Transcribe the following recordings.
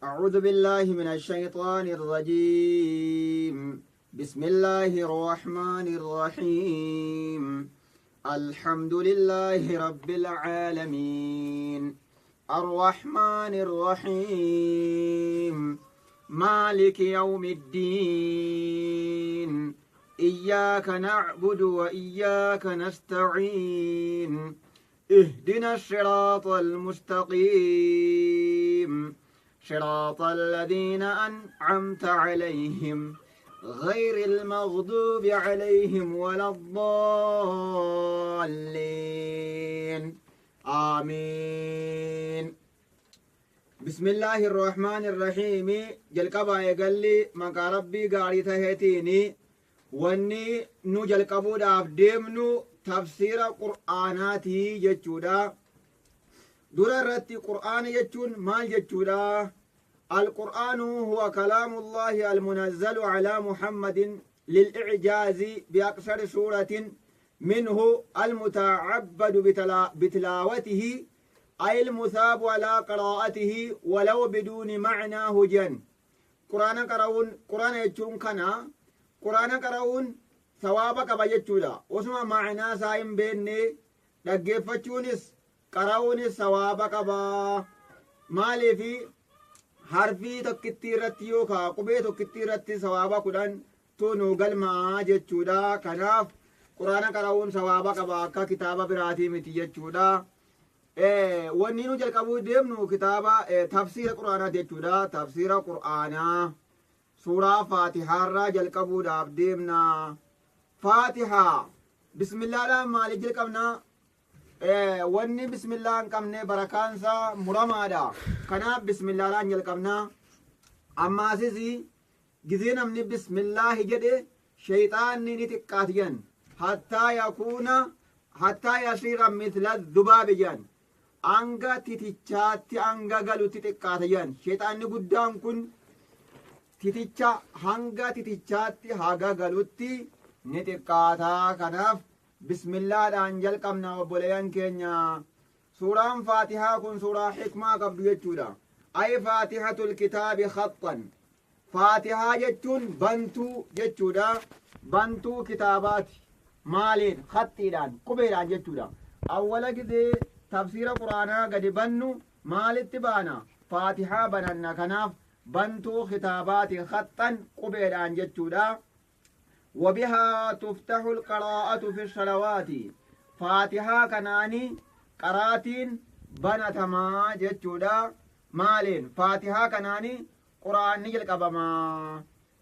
أعوذ بالله من الشيطان الرجيم. بسم الله الرحمن الرحيم. الحمد لله رب العالمين الرحمن الرحيم مالك يوم الدين إياك نعبد وإياك نستعين اهدنا الصراط المستقيم صراط الذين أنعمت عليهم غير المغضوب عليهم ولا الضالين آمين. بسم الله الرحمن الرحيم. جلقبا يقلي مقا ربي قاري تهيتيني واني نو جلقبو داف ديمنو تفسير قرآناتي جتشودا دورا رتي قرآن جتشون مال جتشودا. القرآن هو كلام الله المنزل على محمد للإعجاز بأكثر سورة منه المتعبد بتلاوته أي المثاب على قراءته ولو بدون معناه جن. قرآن قرؤون قرآن يجون كنا قرآن قرؤون ثوابك بجتودا وسمع معنى سايم بيني دقيفتشونس قرؤون ثوابك با مالي في harfii tokkitti irratti yookaan qubee tokkitti irratti sawaaba kudhan tunu galmaa jechuudha. Kanaaf quraana qara'uun sawaaba qaba akka kitaaba biraatii miti jechuudha. Wanni nu jalqabuu deemnu kitaaba tafsiira quraanaa jechuudha. Tafsiira quraanaa suuraa faatihaarraa jalqabuudhaaf deemna. Faatihaa bismillaadhaan maaliif jalqabnaa? wanni bismillah hin qabne barakaansaa muramaadha. Kanaaf bismillaadhaan jalqabnaa. Ammaasis gizee namni bismillaahi jedhe shayxaanni ni xiqqaati jan hattaa yasiira misla dhubaabi jan hanga titichaatti hanga galutti xiqqaata jan. Shayxaanni guddaan kun titicha hanga titichaatti haga galutti ni xiqqaata. Kanaaf bismillaadhaan jalqabna obboleeyyan keenya. suuraan faatihaa kun suuraa xikmaa qabdu jechuudha. ay faatihatul kitaabi khaxxan. faatihaa jechuun bantuu jechuudha. bantuu kitaabaati. maaliin? khaxxiidhaan qubeedhaan jechuudha. awwala gizee tafsiira quraanaa gadi bannu maalitti baana? faatihaa bananna. kanaaf bantuu kitaabaati khaxxan qubeedhaan jechuudha. وبها تفتح القراءة في الصلوات. فاتحة كناني قراتين بنتما جتشودا. مالين فاتحة كناني قرآن نجل قبما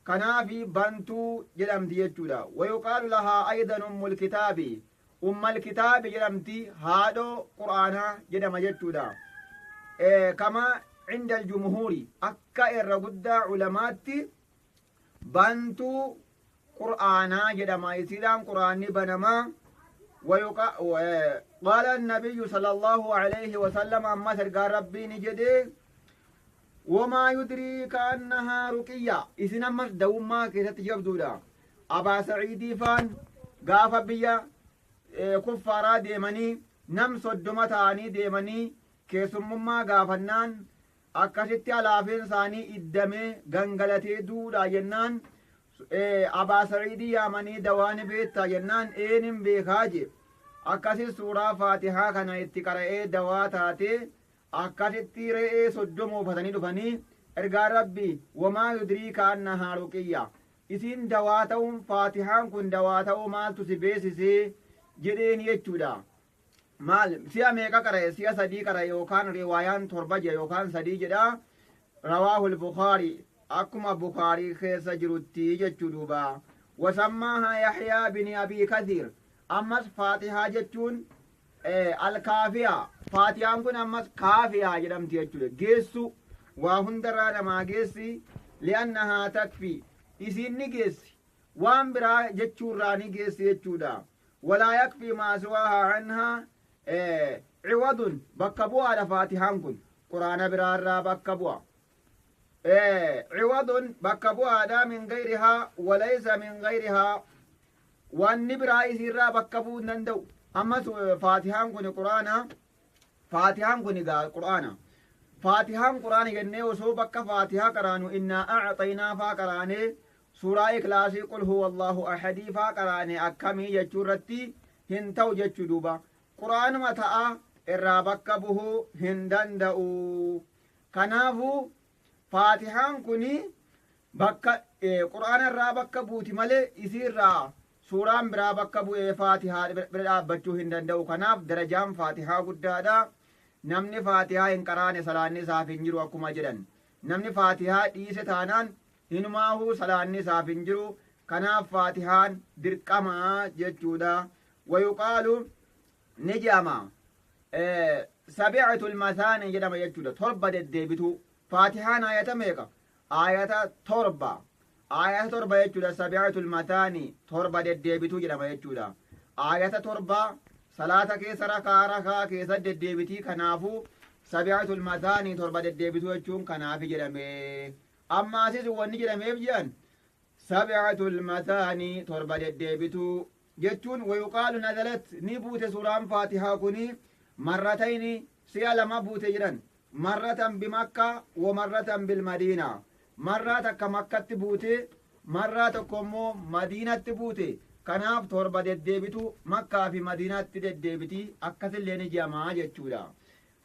كنافي بنتو جلمتي جتشودا. ويقال لها أيضا أم الكتاب. أم الكتاب جلمتي هادو قرآن جدم جتشودا. كما عند الجمهور أكا إرقود علماتي بنتو قرآنا جدما يسيران قرآني بنما. قال النبي صلى الله عليه وسلم أما سرقى ربي نجده وما يدريك أنها رقية. إذن أما دوما كيست جبدودا. أبا سعيدي فان قاف بيا كفارا ديماني نم صدمتاني ديماني كيسمما قافنان أكاشتي علافين ثاني إدمي غنغلتي دودا جنان. abaa sa'iidii yaamanii dawaani beektaa jennaan eenin beekaa je. akkasi suuraa faatihaa kana itti qara'ee dawaa taate akkasitti re'ee soddoma uffatanii dhufanii ergaa rabbi wamaa yudriika annahaa ruqiyya. isiin dawaa ta'uun faatihaan kun dawaa ta'uu maaltu si beesisee jedheen jechuudha. maal si'a meeqa qara'e? si'a sadii qara'e yookaan riwaayaan torba je yookaan sadii jedha. rawaahul bukaarii akkuma bukaarii keessa jirutti jechuu duuba. wasammaahaa yaxyaa bini abii kathiir. ammas faatihaa jechuun alkaafiyaa. faatiyaan kun ammas kaafiyaa jedhamti jechuudha. geessu waa hundarraa namaa geessi. li'annahaa takfi isiin ni geessi waan biraa jechuurraa ni geessi jechuudha. walaa yakfi maa siwaahaa anhaa ciwadun bakka bu'aadha faatihaan kun quraana biraarraa bakka bu'a. عوض بكبوها من غيرها وليس من غيرها والنبرا يسيرا بكبو نندو أما فاتحان كن قرآن فاتحان كن قرآن faatihaan quraani jennee osoo bakka faatihaa qaraanu innaa acxaynaa faa qaraanee suuraa iklaasii qul huwa allaahu ahadii faa qaraane akkamii jechuu irratti hin ta'u jechuu duuba quraanuma ta'a irraa bakka buhuu hin danda'u kanaafuu faatihaan kuni bakka quraana irraa bakka buuti malee isii irraa suuraan biraa bakka bu'ee faatihaa bira dhaabbachuu hin danda'u kanaaf darajaan faatihaa guddaadha namni faatihaa hin qaraane salaanni isaaf hin jiru akkuma jedhan namni faatihaa dhiise taanaan hinumaahuu salaanni isaaf hin jiru kanaaf faatihaan dirqamaa jechuudha wayuqaalu ni jedhama sabi'atul masaani jedhama jechuudha torba deddeebitu faatihaan ayata meeqa ayata torba jechuudha sabi'atul masaani torba deddeebitu jedhama jechuudha ayata torba salaata keessa rakaa keessa deddeebitii kanaafuu sabi'atul masaani torba deddeebitu jechuun kanaafi jedhame amma asis wanni jedhameef jedhan sabi'atul masaani torba deddeebitu jechuun wayuqaalu nazalat ni buute suuraan faatihaa kuni marratayni si'a lama buute jedhan marratan bimakka wa marratan bilmadiina marraa takka makkatti buute marraa tokko immoo madiinatti buute kanaaf torba deddeebitu makkaa fi madiinatti deddeebiti akkasillee ni jedhamaa jechuudha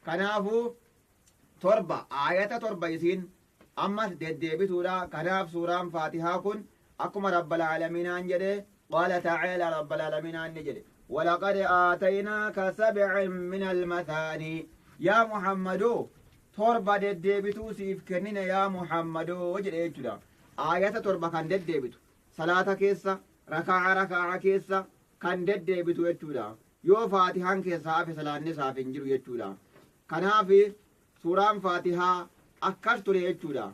kanaafu torba ayata torba isiin ammas deddeebituudha kanaaf suuraan faatihaa kun akkuma rabbal aalamiinaan jedhe qaala tacaala rabbal aalamiinaan ni jedhe walaqad aataynaaka sabcan min almathaani yaa muhammadoo torba deddeebituu siif kennine yaa muhammadoo jedhe jechuudha ayata torba kan deddeebitu salaata keessa rakaa'a keessa kan deddeebitu jechuudha yoo faatihaan keessa hafe salaanni isaaf hin jiru jechuudha kanaaf suuraan faatihaa akkas ture jechuudha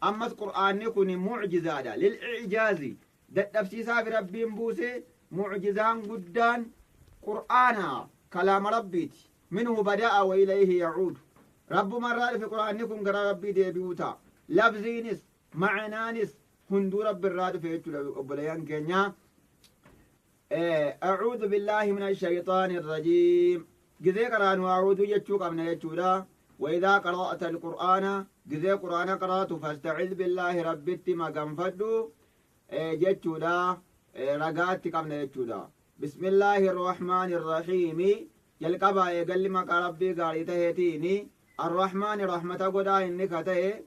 ammas qur'aanni kun mucjizaadha lil'ijaazi dadhabsiisaaf rabbiin buuse mucjizaan guddaan qur'aana kalaama rabbiiti minhu bada'a wa ilayhi yacuudu rabbumarraa dhufe qur'aanni kun gara rabbii deebi'uu ta'a labziinis macanaanis hunduu rabbiirraa dhufe jechuudha obboleeyyan keenya acuudu billaahi min ashayxaani irrajiim gizee qaraanu acuudu jechuu qabna jechuudha وإذا قرأت القرآن جزء قرآن قرأت فاستعذ بالله ربك ما قنفدو جتشودا رقات قمنا جتشودا بسم الله الرحمن الرحيم يلقبا يقل ما ربي قاري تهيتيني الرحمن رحمة قدا إنك تهي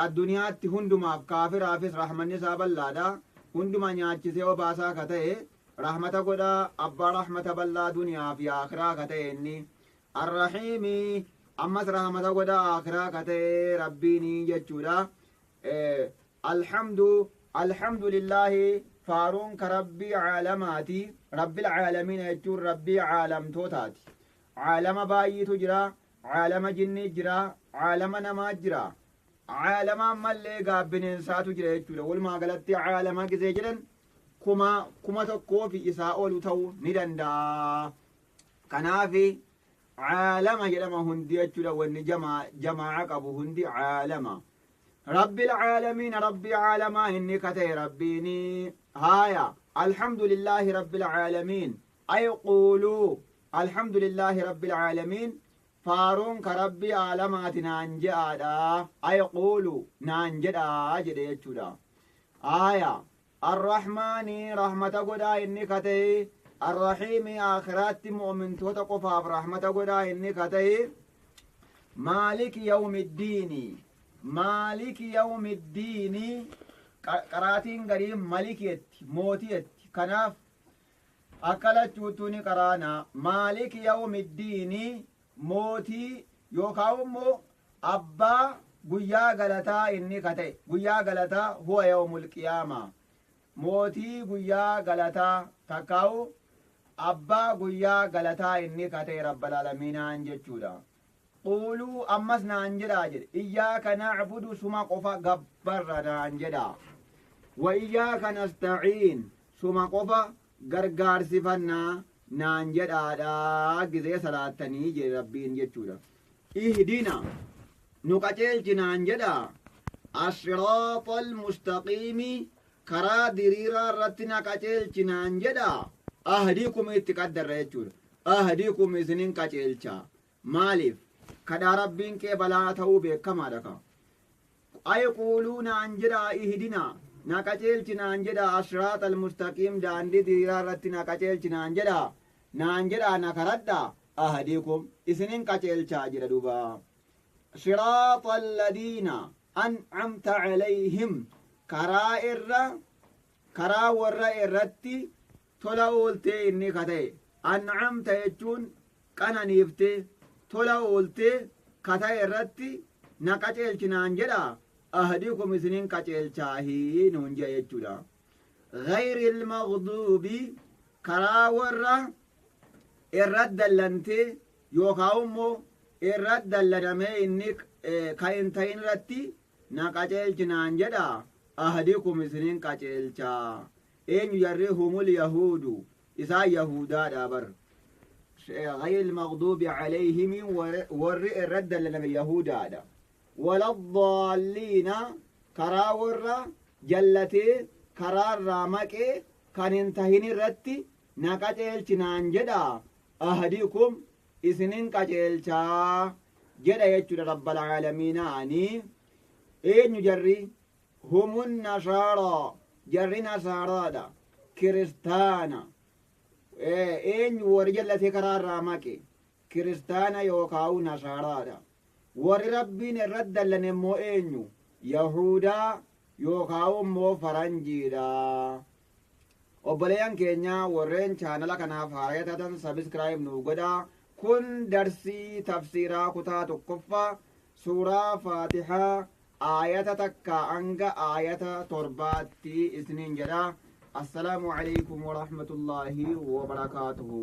الدنيا هندما كافر حافظ رحمة نساب اللادا هندما نياتشسي وباسا كتهي رحمة قدا أبا رحمة بلا دنيا في آخرة كتهي الرحيم ammas rahmata godha akiraa katee rabbiini jechuudha alhamdulillaahi faaruun ka rabbii caalamaati rabbil caalamiina jechuun rabbii caalamtootaati caalama baay'iitu jira caalama jinnii jira caalama namaa jira caalama ammallee gaabbineensaatu jira jechuudha walumaa galatti caalama gizee jedhan kuma tokkoo fi isaa olu ta'uu ni danda'a kanaafi عالم جلما هندي يجودا وني جماعة أبو هندي عالم رب العالمين ربي عالما إني كتي ربيني هايا الحمد لله رب العالمين أي قولوا الحمد لله رب العالمين فارون كربي عالمات نانجادا أي قولوا نانجدا أجد يجودا آية الرحمن رحمة قدا إني كتي الرحيم آخرات مؤمن توتقفا برحمة قدا إني كتي مالك يوم الدين مالك يوم الدين قراتين قريم ملكيت موتيت كناف أكلت جوتوني قرانا مالك يوم الدين موتي يوكاومو أبا قيا غلطا إني كتي قيا غلطا هو يوم القيامة موتي قيا غلطا تكاو abbaa guyyaa galataa inni katee rabbal aalamiinaan jechuudha quuluu ammas naan jedhaa jedhe iyyaaka nacbudu suma qofa gabbarra naan jedhaa wa iyyaaka nastaciin suma qofa gargaarsifannaa naan jedhaadha gizee salaattanii jedhe rabbiin jechuudha ihdina nu qaceelchi naan jedhaa asiraaxa almustaqiimi karaa diriiraa irratti na qaceelchi naan jedhaa ahdiikum itti qaddarra jechuudha ahdiikum isinin qaceelcha maaliif كدا ربين كي بلا توبه كما دكا أيقولون أنجدا إهدنا ناكاچelchina anjeda ashrat almustaqim daandi dirarratti naakacelchina anjeda naanjeda nakaradda ahadikum isinin qacelcha jira duba صراط الذين أنعمت عليهم كرا ورّا إرتي تولا أولتي إني كتاي أنعمت يجون كان نيفتي تولا أولتي كتاي إرتي نكتيل كنان جدا أهديكم سنين كتيل شاهي نونجا يجودا غير المغضوب كرا ورّا إرد اللنتي يوكاومو irrat dalladamee inni kayin tayin irratti na qaceelchinaan jedha ahadikum isinin qaceelchaa eenyu jarri humul yahuudu isaa yahuudaadha bar غير المغضوب عليهم ور irrat dalladame yahuudaadha ولا الضالين كرا ور جلتي كرا رامقe kan hin tahin irratti na qaceelchinaan jedha ahadikum isinin qaceelchaa jedha jechuudha rabbal aalamiinaani eenyu jarri humun nasaaraa jarri nasaaraadha kiristaana eenyu warri jallatee karaarraa maqe kiristaana yookaawu nasaaraadha warri rabbiin irrat dallan immoo eenyu yahudaa yookaawu immoo faranjiidha obboleeyyan keenya warreen chaanala kanaaf haayatatan sabiskiraayib nuu godhaa kun darsii tafsiiraa kutaa tokkoffaa suuraa faatihaa aayata takka hanga aayata torbaatti isiniin jedha assalaamu alaykum warahmatullaahi wabarakaatuhu